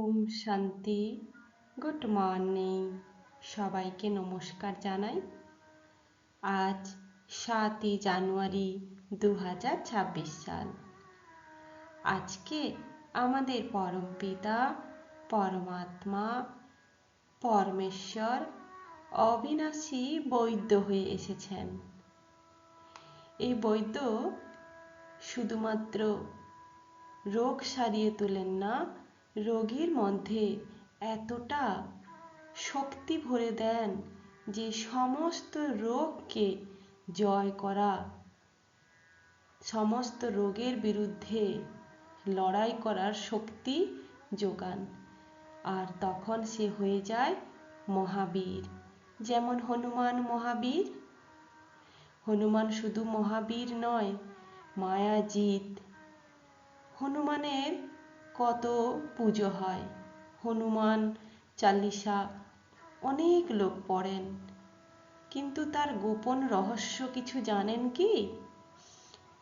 ওম শান্তি। Good morning, সবাইকে নমস্কার জানাই। আজ 7ই জানুয়ারি 2026 সাল। আজকে আমাদের পরমপিতা পরমাত্মা পরমেশ্বর অবিনাশী বৈদ্য হয়ে এসেছেন। এই বৈদ্য শুধুমাত্র রোগ সারিয়ে তোলেন না, রোগীর মধ্যে এতটা শক্তি ভরে দেন যে সমস্ত রোগকে জয় করা, সমস্ত রোগের বিরুদ্ধে লড়াই করার শক্তি যোগান। আর তখন সে হয়ে যায় মহাবীর। যেমন হনুমান মহাবীর। হনুমান শুধু মহাবীর নয়, মায়াজিৎ। হনুমানের কত পুজো হয়, হনুমান চালিসা অনেক লোক পড়েন, কিন্তু তার গোপন রহস্য কিছু জানেন কি?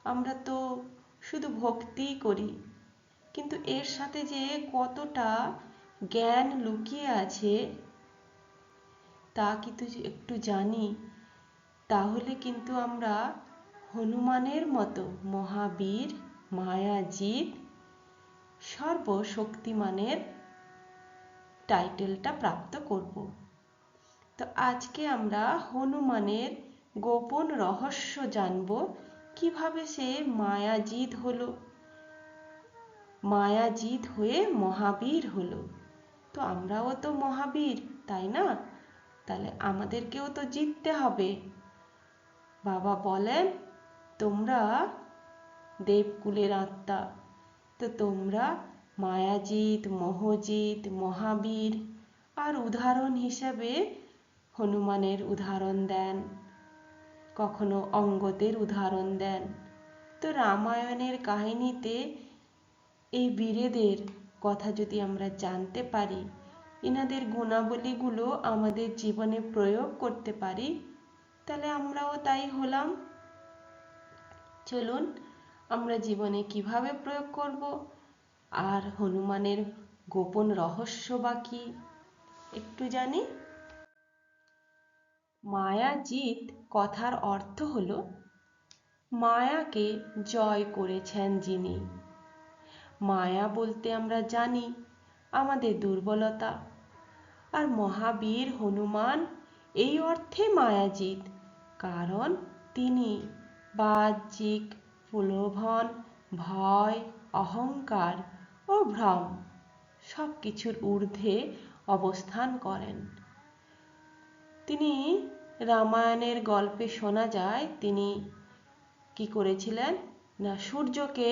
আমরা তো শুধু ভক্তিই করি, কিন্তু এর সাথে যে কতটা জ্ঞান লুকিয়ে আছে তা কিন্তু একটু জানি, তাহলে কিন্তু আমরা হনুমানের মতো মহাবীর, মায়াজিৎ, সর্বশক্তিমানের টাইটেলটা প্রাপ্ত করব। তো আজকে আমরা হনুমানের গোপন রহস্য জানব, কিভাবে সে মায়াজিৎ হলো, মায়াজিৎ হয়ে মহাবীর হলো। তো আমরাও তো মহাবীর, তাই না? তাহলে আমাদেরকেও তো জিততে হবে। বাবা বলেন, তোমরা দেবকুলের আত্মা, তো তোমরা মায়াজিৎ, মোহজিৎ, মহাবীর। আর উদাহরণ হিসেবে হনুমানের উদাহরণ দেন, কখনো অঙ্গদের উদাহরণ দেন। তো রামায়ণের কাহিনীতে এই বীরেদের কথা যদি আমরা জানতে পারি, এনাদের গুণাবলীগুলো আমাদের জীবনে প্রয়োগ করতে পারি, তাহলে আমরাও তাই হলাম। চলুন আমরা জীবনে কিভাবে প্রয়োগ করব, আর হনুমানের গোপন রহস্য বা কি একটু জানি। মায়াজিৎ কথার অর্থ হলো মায়াকে জয় করেছেন যিনি। মায়া বলতে আমরা জানি আমাদের দুর্বলতা, আর মহাবীর হনুমান এই অর্থে মায়াজিৎ, কারণ তিনি বাহ্যিক প্রলোভন, ভয়, অহংকার ও ভ্রম সব কিছুর ঊর্ধ্বে অবস্থান করেন। তিনি রামায়ণের গল্পে শোনা যায় তিনি কি করেছিলেন না, সূর্যকে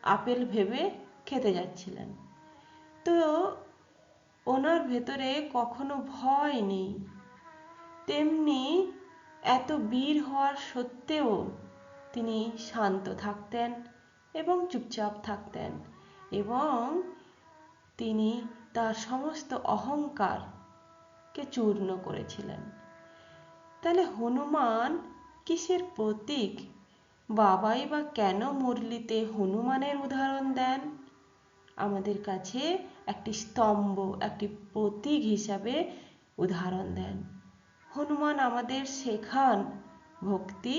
আপেল ভেবে খেতে যাচ্ছিলেন। তো ওনার ভেতরে কখনো ভয় নেই, তেমনি এত বীর হওয়ার সত্ত্বেও তিনি শান্ত থাকতেন এবং চুপচাপ থাকতেন, এবং তিনি তার সমস্ত অহংকারকে চূর্ণ করেছিলেন। তাহলে হনুমান কিসের প্রতীক? বাবাই বা কেন মুরলিতে হনুমানের উদাহরণ দেন? আমাদের কাছে একটি স্তম্ভ, একটি প্রতীক হিসাবে উদাহরণ দেন। হনুমান আমাদের শেখান ভক্তি,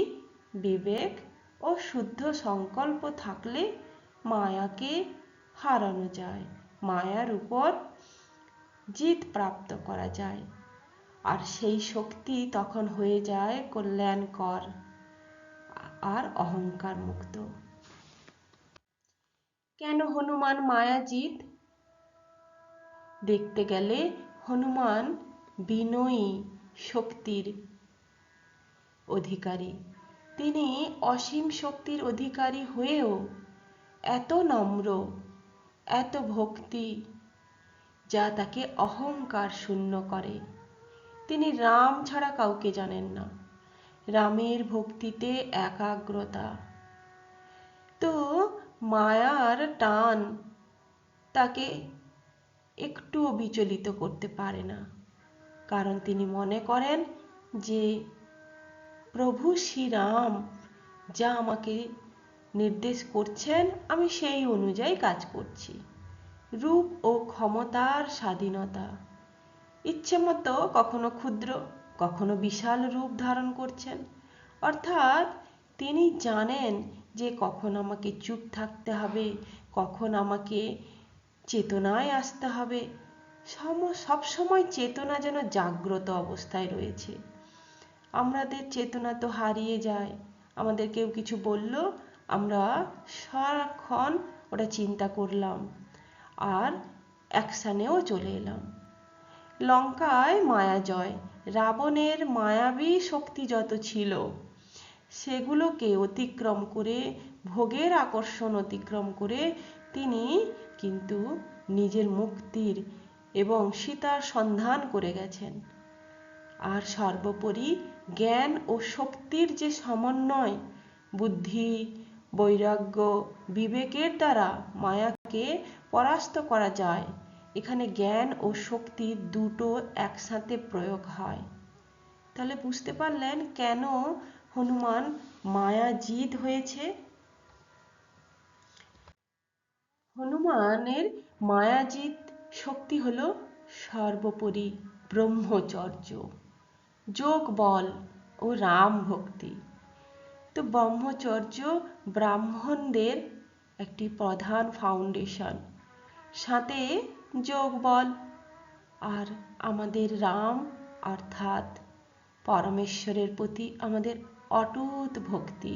বিবেক ও শুদ্ধ সংকল্প থাকলে মায়াকে হারানো যায়, মায়ার উপর জিত প্রাপ্ত করা যায়, আর সেই শক্তি তখন হয়ে যায় কল্যাণকর আর অহংকার মুক্ত। কেন হনুমান মায়াজিৎ? দেখতে গেলে হনুমান বিনয়ী শক্তির অধিকারী। তিনি অসীম শক্তির অধিকারী হয়েও এত নম্র, এত ভক্তি, যা তাকে অহংকার শূন্য করে। তিনি রাম ছাড়া কাউকে জানেন না, রামের ভক্তিতে একাগ্রতা। তো মায়ার টান তাকে একটুও বিচলিত করতে পারে না, কারণ তিনি মনে করেন যে প্রভু শ্রীরাম যা আমাকে নির্দেশ করছেন আমি সেই অনুযায়ী কাজ করছি। রূপ ও ক্ষমতার স্বাধীনতা। ইচ্ছে মতো কখনো ক্ষুদ্র কখনো বিশাল রূপ ধারণ করছেন। অর্থাৎ তিনি জানেন যে কখন আমাকে চুপ থাকতে হবে, কখন আমাকে চেতনায় আসতে হবে। সব সময় চেতনা যেন জাগ্রত অবস্থায় রয়েছে। আমাদের চেতনা তো হারিয়ে যায়। আমাদের কেউ কিছু বলল, আমরা সারাক্ষণ ওটা চিন্তা করলাম আর অ্যাকশানেও চলে এলাম। লঙ্কায় মায়া জয়। রাবণের মায়াবী শক্তি যত ছিল সেগুলোকে অতিক্রম করে, ভোগের আকর্ষণ অতিক্রম করে তিনি কিন্তু নিজের মুক্তির এবং সীতার সন্ধান করে গেছেন। আর সর্বোপরি জ্ঞান ও শক্তির যে সমন্বয়, বুদ্ধি, বৈরাগ্য, বিবেকের দ্বারা মায়াকে পরাস্ত করা যায়। এখানে জ্ঞান ও শক্তি দুটো একসাথে প্রয়োগ হয়। তাহলে বুঝতে পারলেন কেন হনুমান মায়াজিত হয়েছে। হনুমানের মায়াজিত শক্তি হলো সর্বোপরি ব্রহ্মচর্য, যোগ বল ও রাম ভক্তি। তো ব্রহ্মচর্য ব্রাহ্মণদের একটি প্রধান ফাউন্ডেশন, সাথে যোগ বল আর আমাদের রাম অর্থাৎ পরমেশ্বরের প্রতি আমাদের অটুট ভক্তি।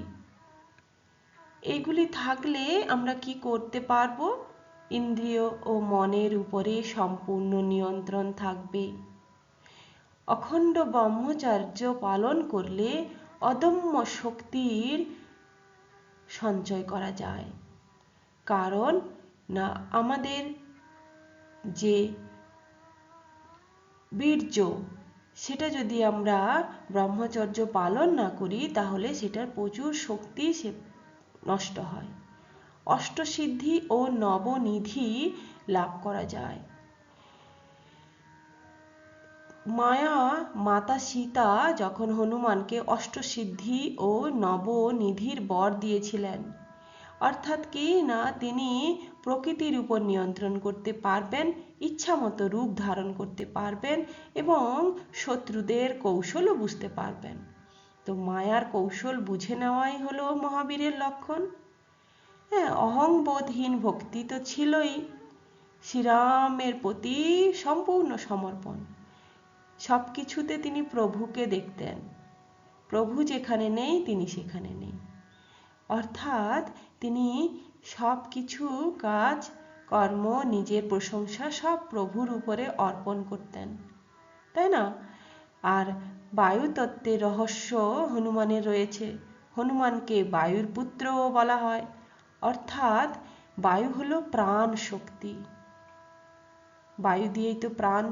এগুলি থাকলে আমরা কি করতে পারবো? ইন্দ্রিয় ও মনের উপরে সম্পূর্ণ নিয়ন্ত্রণ থাকবে। অখণ্ড ব্রহ্মচর্য পালন করলে অদম্য শক্তির সঞ্চয় করা যায়। কারণ না, আমাদের যে বীর্য সেটা যদি আমরা ব্রহ্মচর্য পালন না করি তাহলে সেটার প্রচুর শক্তি সে নষ্ট হয়। অষ্টসিদ্ধি ও নবনিধি লাভ করা যায়। মাতা সীতা যখন হনুমানকে অষ্টসিদ্ধি ও নবনিধির বর দিয়েছিলেন, অর্থাৎ কি না, তিনি প্রকৃতির উপর নিয়ন্ত্রণ করতে পারবেন, ইচ্ছামতো রূপ ধারণ করতে পারবেন এবং শত্রুদের কৌশলও বুঝতে পারবেন। তো মায়ার কৌশল বুঝে নেওয়াই হলো মহাবীরের লক্ষণ। হ্যাঁ, অহংবোধহীন ভক্তি তো ছিলই, শ্রীরামের প্রতি সম্পূর্ণ সমর্পণ। সব কিছুতে তিনি প্রভুকে দেখতেন, প্রভু যেখানে নেই তিনি সেখানে নেই। অর্থাৎ তিনি সব কিছু কাজ কর্ম, নিজের প্রশংসা সব প্রভুর উপরে অর্পণ করতেন, তাই না? আর বায়ুতত্ত্বের রহস্য হনুমানের রয়েছে। হনুমানকে বায়ুর পুত্রও বলা হয়। অর্থাৎ বায়ু হলো প্রাণ শক্তি। বায়ু দিয়েই তো প্রাণ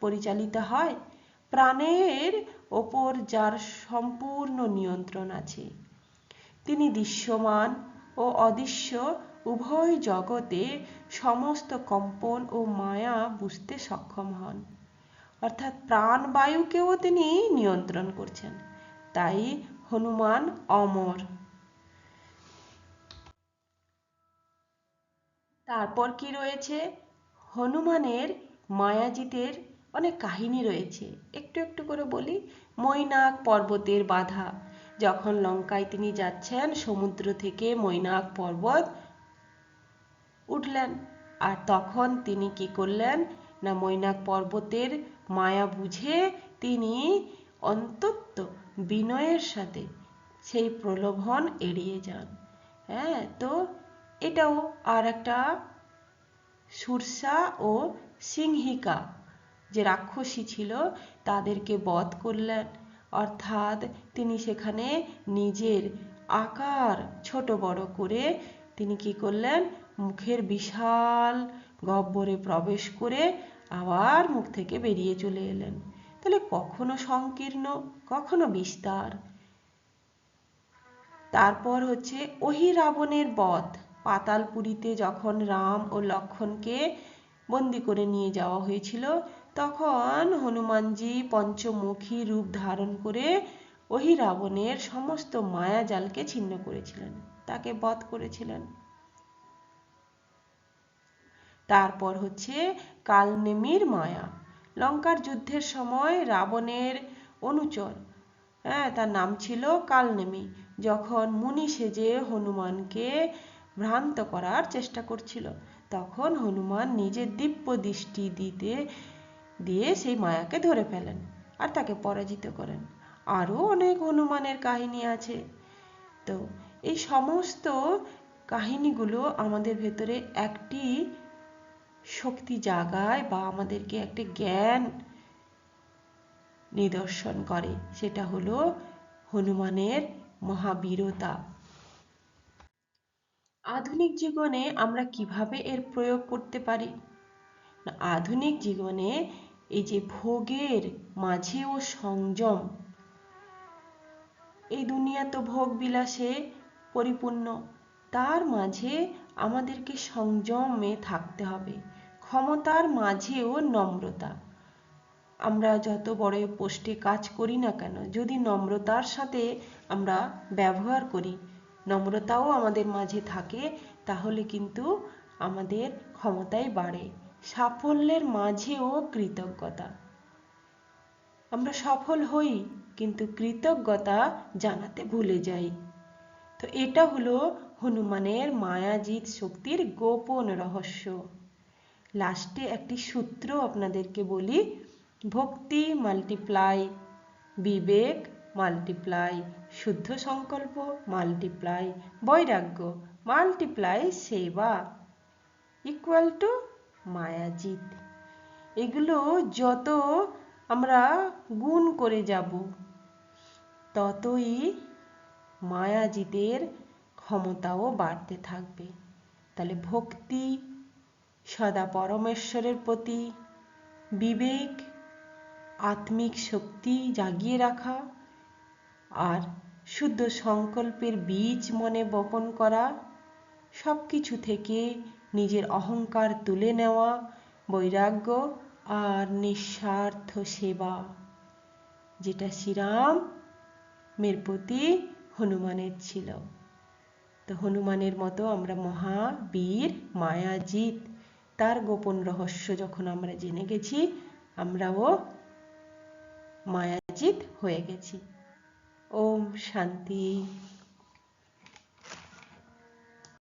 পরিচালিত হয়। প্রাণের ওপর যার সম্পূর্ণ নিয়ন্ত্রণ আছে, তিনি দৃশ্যমান ও অদৃশ্য উভয় জগতে সমস্ত কম্পন ও মায়া বুঝতে সক্ষম হন। অর্থাৎ প্রাণবায়ুকেও তিনি নিয়ন্ত্রণ করছেন। তাই হনুমান অমর। তারপর কি রয়েছে? হনুমানের মায়াজিতের অনেক কাহিনী রয়েছে, একটু একটু করে বলি। মৈনাক পর্বতের বাধা। যখন লঙ্কায় তিনি যাচ্ছেন, সমুদ্র থেকে মৈনাক পর্বত উঠলেন, আর তখন তিনি কি করলেন না, মৈনাক পর্বতের মায়া বুঝে তিনি অন্তত বিনয়ের সাথে সেই প্রলোভন এড়িয়ে যান। হ্যাঁ, তো এটাও আর একটা সুরসা ও সিংহিকা যে রাক্ষসী ছিল তাদেরকে বধ করলেন। অর্থাৎ তিনি সেখানে নিজের আকার ছোট বড় করে তিনি কি করলেন, মুখের বিশাল গহ্বরে প্রবেশ করে আবার মুখ থেকে বেরিয়ে চলে এলেন। তাহলে কখনো সংকীর্ণ কখনো বিস্তার। তারপর হচ্ছে অহিরাবণের বধ। পাতালপুরীতে যখন রাম ও লক্ষ্মণকে বন্দি করে নিয়ে যাওয়া হয়েছিল, তখন হনুমানজি পঞ্চমুখী রূপ ধারণ করে অহিরাবণের সমস্ত মায়াজালকে ছিন্ন করেছিলেন, তাকে বধ করেছিলেন। তারপর হচ্ছে কালনেমির মায়া। লঙ্কার যুদ্ধের সময় রাবণের অনুচর, তার নাম ছিল কালনেমি, যখন মুনি সেজে হনুমানকে ভ্রান্ত করার চেষ্টা করছিল, তখন হনুমান নিজের দিব্য দৃষ্টি দিয়ে সেই মায়াকে ধরে ফেলেন আর তাকে পরাজিত করেন। আরও অনেক হনুমানের কাহিনী আছে। তো এই সমস্ত কাহিনীগুলো আমাদের ভেতরে একটি শক্তি জাগায় বা আমাদেরকে একটি জ্ঞান নিদর্শন করে, সেটা হলো হনুমানের মহাবীরতা। আধুনিক জীবনে আমরা কিভাবে এর প্রয়োগ করতে পারি? আধুনিক জীবনে এই যে ভোগের মাঝেও সংযম, এই দুনিয়া তো ভোগ বিলাসে পরিপূর্ণ, তার মাঝে আমাদেরকে সংযমে থাকতে হবে। ক্ষমতার মাঝেও নম্রতা। আমরা যত বড় পোস্টে কাজ করি না কেন, যদি নম্রতার সাথে আমরা ব্যবহার করি, নম্রতাও আমাদের মাঝে থাকে, তাহলে কিন্তু আমাদের ক্ষমতাই বাড়ে। সাফল্যের মাঝেও কৃতজ্ঞতা। আমরা সফল হই কিন্তু কৃতজ্ঞতা জানাতে ভুলে যাই। তো এটা হলো হনুমানের মায়াজিত শক্তির গোপন রহস্য। লাস্টে একটি সূত্র আপনাদেরকে বলি, ভক্তি মাল্টিপ্লাই বিবেক মাল্টিপ্লাই শুদ্ধ সংকল্প মাল্টিপ্লাই বৈরাগ্য মাল্টিপ্লাই সেবা ইকুয়াল টু মায়াজিত। এগুলো যত আমরা গুণ করে যাব, ততই মায়াজিতের ক্ষমতাও বাড়তে থাকবে। তাহলে ভক্তি, সদা পরমেশ্বরের প্রতি বিবেক, আত্মিক শক্তি জাগিয়ে রাখা, আর শুদ্ধ সংকল্পের বীজ মনে বপন করা, সব কিছু থেকে নিজের অহংকার তুলে নেওয়া, বৈরাগ্য আর নিঃস্বার্থ সেবা, যেটা শ্রীরামের প্রতি হনুমানের ছিল। তো হনুমানের মতো আমরা মহাবীর মায়াজিত, তার গোপন রহস্য যখন আমরা জেনে গেছি, আমরাও মায়াজিত হয়ে গেছি। ওম শান্তি।